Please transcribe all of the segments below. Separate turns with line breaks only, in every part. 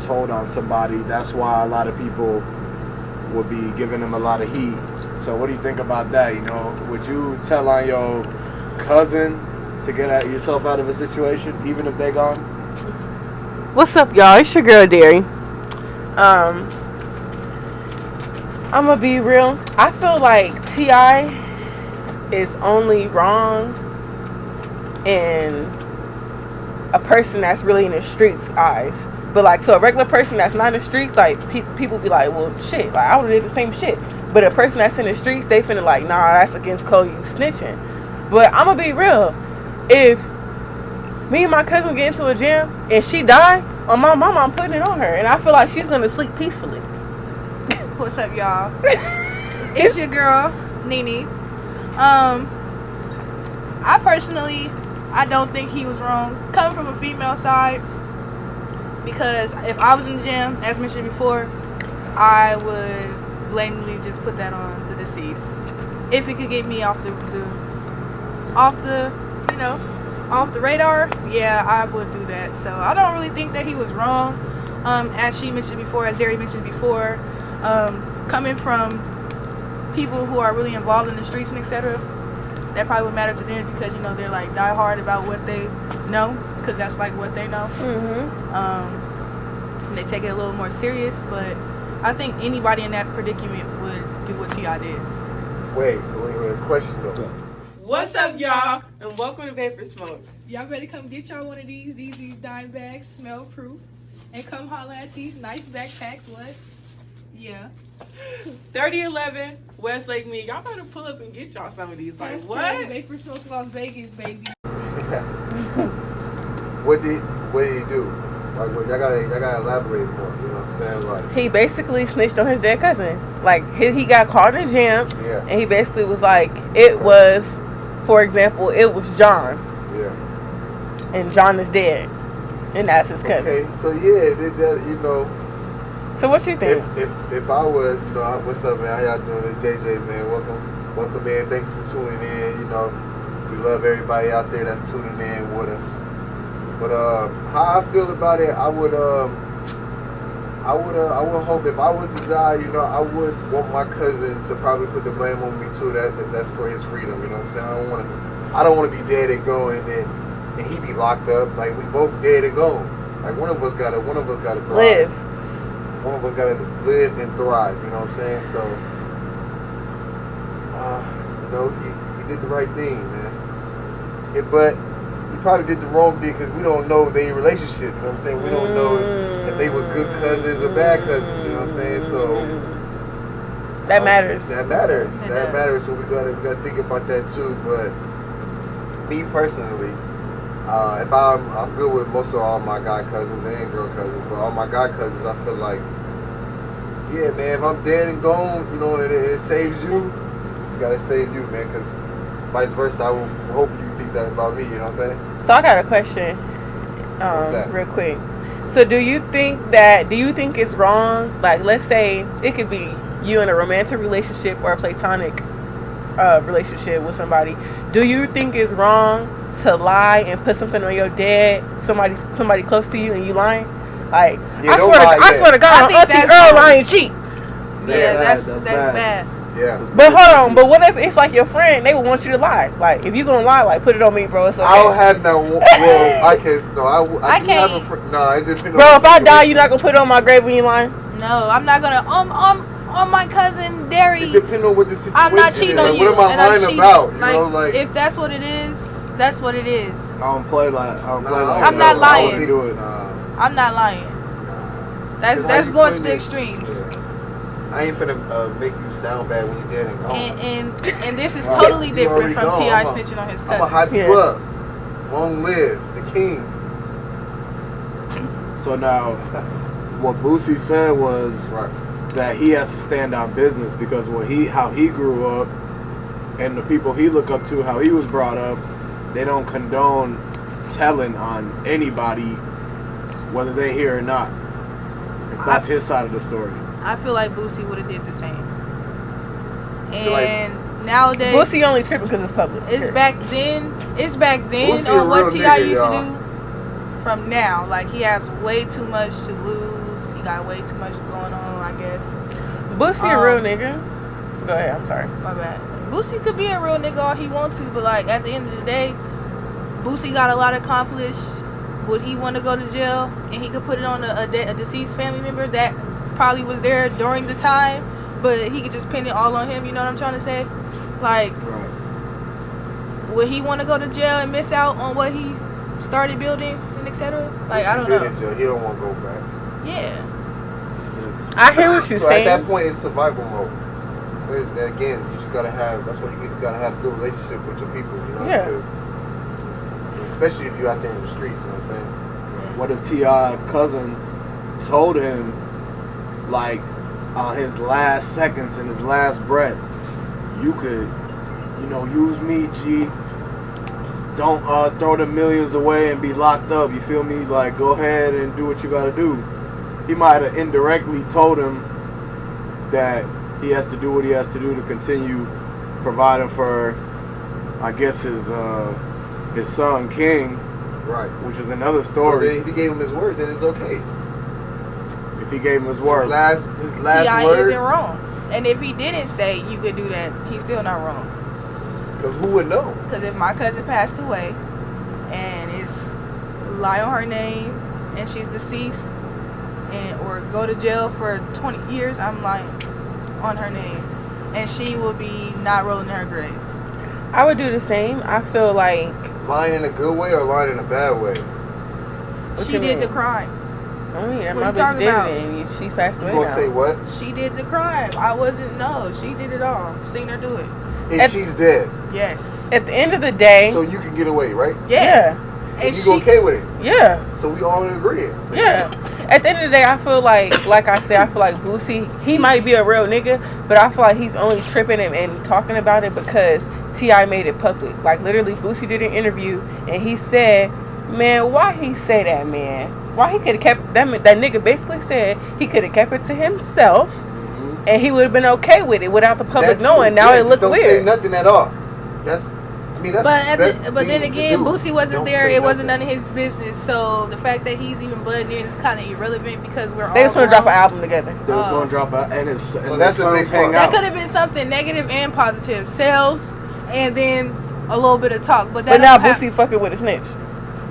told on somebody. That's why a lot of people would be giving him a lot of heat. So what do you think about that? You know, would you tell on your cousin to get yourself out of a situation, even if they gone?
What's up, y'all? It's your girl, Derry. I'm gonna be real. I feel like T.I. is only wrong in a person that's really in the streets' eyes. But like, to a regular person that's not in the streets, like people be like, well, shit, like I would have did the same shit. But a person that's in the streets, they finna like, nah, that's against code, you snitching. But I'm gonna be real. If me and my cousin get into a jam and she die, on my mama, I'm putting it on her, and I feel like she's gonna sleep peacefully.
What's up, y'all? It's your girl, Nene. I personally, I don't think he was wrong. Coming from a female side, because if I was in the gym, as mentioned before, I would blatantly just put that on the deceased. If it could get me off the radar, yeah, I would do that. So I don't really think that he was wrong. As she mentioned before, as Derry mentioned before, coming from people who are really involved in the streets and etc., that probably would matter to them because, you know, they're like die hard about what they know because that's like what they know. And they take it a little more serious, but I think anybody in that predicament would do what T.I. did.
Wait, question though.
What's up, y'all, and welcome to Vapor Smoke.
Y'all better come get y'all one of these dime bags, smell proof, and come holler at these nice backpacks. What? Yeah.
3011 Westlake Me. Y'all better pull up and get y'all some of these. Like, what?
Vapor Smoke Las Vegas, baby.
What did he do? Like, y'all gotta elaborate more. You know what I'm saying? Like,
He basically snitched on his dead cousin. Like, he got caught in a jam,
yeah,
and he basically was like, it was, for example, it was John,
yeah,
and John is dead, and that's his cousin.
okay, so yeah, that, you know.
So what you think?
If I was, you know, what's up, man? How y'all doing? It's JJ, man. Welcome, man. Thanks for tuning in. You know, we love everybody out there that's tuning in with us. But how I feel about it, I would hope if I was to die, you know, I would want my cousin to probably put the blame on me too. That's for his freedom. You know what I'm saying? I don't want to be dead and going and he be locked up. Like, we both dead and gone. Like, one of us gotta thrive.
Live.
One of us gotta live and thrive. You know what I'm saying? So, you know, he did the right thing, man. But he probably did the wrong thing because we don't know their relationship. You know what I'm saying? We don't know if they was good cousins or bad cousins. You know what I'm saying? So
that matters.
That matters. So we gotta think about that too. But me personally, if I'm good with most of all my guy cousins and girl cousins, but all my guy cousins, I feel like, yeah, man, if I'm dead and gone, you know, and it saves you, you gotta save you, man, because vice versa, I will hope you think that about me, you know what I'm saying?
So I got a question, real quick. So do you think it's wrong, like, let's say it could be you in a romantic relationship or a platonic relationship with somebody, do you think it's wrong to lie and put something on your dad, somebody close to you, and you lying? Like,
yeah,
I swear to God, Auntie Earl lying cheat.
Yeah, that's bad.
Yeah.
But hold on, but what if it's like your friend, they would want you to lie? Like, if you gonna lie, like, put it on me, bro. It's okay.
I don't have no, well, I can't, no, I can't. Have a friend. No, it depends on
bro, if I die, you're not gonna put it on my grave when you lying?
No, I'm not gonna, on my cousin Derry.
It depends on what the situation is.
I'm not cheating on
like,
you.
What am I lying about? You know, like,
if that's what it is, that's what it is.
I don't play like
I'm not lying. I'm not lying. That's going to the extremes.
Yeah. I ain't finna make you sound bad when you dead and gone.
And this is totally different from T.I. snitching on his cousin.
I'ma hype you up. Long live the king.
So now, what Boosie said was that he has to stand on business because how he grew up and the people he look up to, how he was brought up, they don't condone telling on anybody whether they hear or not. If that's his side of the story.
I feel like Boosie would have did the same. And nowadays,
Boosie only tripping because it's public.
It's back then
Boosie
on what T.I. used to do. from now. Like, he has way too much to lose. He got way too much going on, I guess.
Boosie a real nigga. Go ahead, I'm sorry.
My bad. Boosie could be a real nigga all he wants to, but like at the end of the day, Boosie got a lot accomplished. Would he want to go to jail and he could put it on a deceased family member that probably was there during the time, but he could just pin it all on him? You know what I'm trying to say? Like,
Right.
would he want to go to jail and miss out on what he started building and etc.? Like, I don't know.
He don't want to go back.
Yeah.
I hear what you're
so
saying.
at that point, it's survival mode. But again, you just gotta have. That's why you just gotta have a good relationship with your people. You know,
Yeah.
because especially if you're out there in the streets. You know what I'm saying?
What if T.I. cousin told him, like, on his last seconds and his last breath, you could, you know, use me, G. Just don't throw the millions away and be locked up. You feel me? Like, go ahead and do what you gotta do. He might have indirectly told him that he has to do what he has to do to continue providing for, I guess, his son King,
Right.
which is another
So
story.
then if he gave him his word, then it's okay.
If he gave him his word,
His last
T.I.
word.
isn't wrong. And if he didn't say you could do that, he's still not wrong.
Because who would know?
Because if my cousin passed away and it's lie on her name and she's deceased or go to jail for 20 years, I'm lying on her name. And she will be not rolling in her grave.
I would do the same. I feel like
Lying in a good way or lying in a bad way?
What
She
you
did
mean?
the crime.
I mean, that
What
my
you
bitch
talking
did
about?
it, and she's passed
You
away
gonna
now.
say what?
She did the crime. She did it all. Seen her do it.
If she's dead,
Yes.
At the end of the day,
so you can get away, right?
Yes.
yeah,
And you okay with it?
yeah.
So we all in agreement.
Yeah. At the end of the day, I feel like I said, I feel like Boosie, he might be a real nigga, but I feel like he's only tripping and talking about it because T.I. made it public. Like, literally, Boosie did an interview, and he said, man, why he say that, man? Why he could have kept, that nigga basically said he could have kept it to himself, and he would have been okay with it without the public knowing. Now it looked
don't
weird.
Say nothing at all. That's
But then again, Boosie wasn't
Don't
there.
say
It wasn't
nothing.
none of his business. So the fact that he's even butting in is kind of irrelevant because we're all
They just want to drop an
grown.
album together.
they was going to drop out, and his
So
and
that's
their
a big
sons hang
part.
That
out.
could have been something negative and positive. Sales and then a little bit of talk. But that
But now
don't hap-
Boosie fucking with a snitch.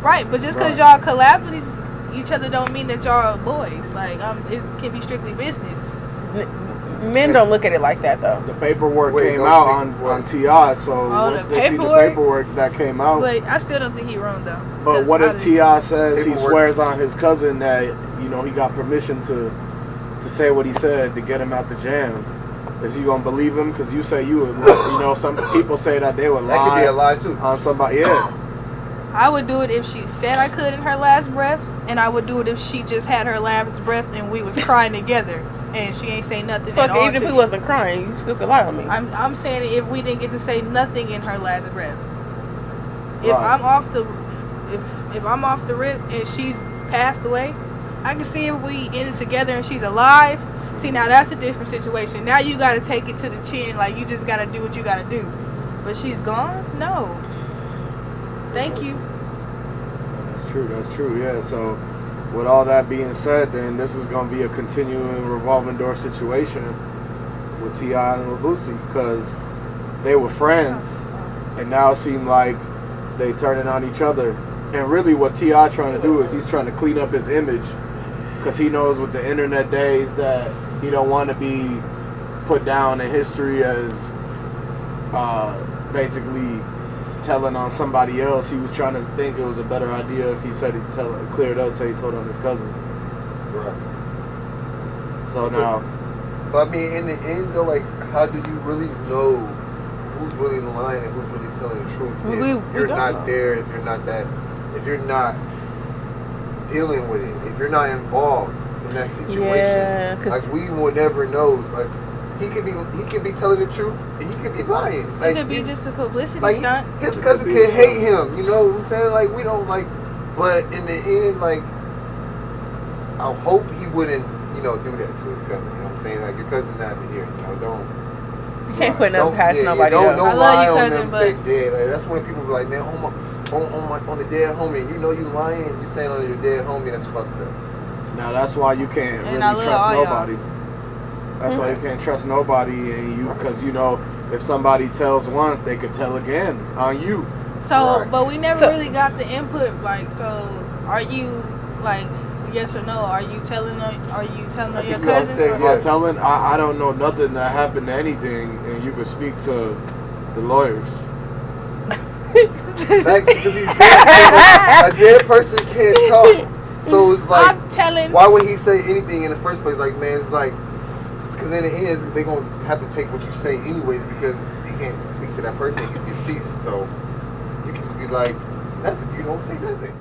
Right, but just because
Right.
y'all collab with each other don't mean that y'all are boys. Like, it can be strictly business.
Men don't look at it like that, though.
The paperwork
Wait,
came
don't
out
speak
on
what?
T.I. So
Oh,
once
the
they see the
paperwork?
paperwork that came out.
But I still don't think he wrong, though.
But
'Cause
what
I
if
didn't-
T.I. says he
Paperwork.
swears on his cousin that, you know, he got permission to say what he said to get him out the jam? Is you gonna believe him? Because you say you would, you know, some people say that they would
That could be
lie
a lie too.
on somebody. Yeah,
I would do it if she said I could in her last breath, and I would do it if she just had her last breath and we was crying together, and she ain't say nothing
Fuck
at
it,
all.
even if
to
he
me.
wasn't crying, you still could lie on me.
I'm saying if we didn't get to say nothing in her last breath. If
Right.
I'm off the, if I'm off the rip and she's passed away, I can see if we end it together and she's alive. See, now that's a different situation. Now you got to take it to the chin, like you just got to do what you got to do. But she's gone? No. Thank you.
that's true. That's true. Yeah. So, with all that being said, then this is gonna be a continuing revolving door situation with T.I. and Lil Boosie because they were friends, and now it seems like they turning on each other. And really, what T.I. trying to do is he's trying to clean up his image because he knows with the internet days that he don't want to be put down in history as basically telling on somebody else. He was trying to think it was a better idea if he said cleared up, say he told on his cousin.
Right.
So now,
But I mean, in the end, though, like, how do you really know who's really lying and who's really telling the truth?
We
If you're
don't
not
know.
there, if you're not dealing with it, if you're not involved in that situation,
Yeah, 'cause-
like, we will never know. Like, he could be telling the truth, and he could be lying.
It
Like,
could be just a publicity
like
stunt.
his cousin can hate him. You know what I'm saying? Like, we don't like, but in the end, like, I hope he wouldn't, you know, do that to his cousin. You know what I'm saying? Like, your cousin not here. You know, don't.
You can't put nothing past nobody
don't,
else.
Don't
I love
lie
you,
on
cousin,
them
but-
they dead. Like, that's when people be like, man, on the dead homie, and you know you lying, and you saying on your dead homie, that's fucked up.
Now that's why you can't
And
really
I love
trust
all y'all.
nobody. That's why you can't trust nobody, and you because you know if somebody tells once, they could tell again on you.
So,
Right.
but we never
So-
really got the input. Like, so are you like yes or no? Are you telling on
I
your
think we all
cousins?
say
or-
yes.
I'm telling, I don't know nothing that happened to anything, and you could speak to the lawyers.
Facts, because he's dead. A dead person can't talk. So it's like,
I'm telling.
why would he say anything in the first place? Like, man, it's like, because in the end, they're going to have to take what you say anyways because you can't speak to that person. He's deceased. So you can just be like, nothing. You don't say nothing.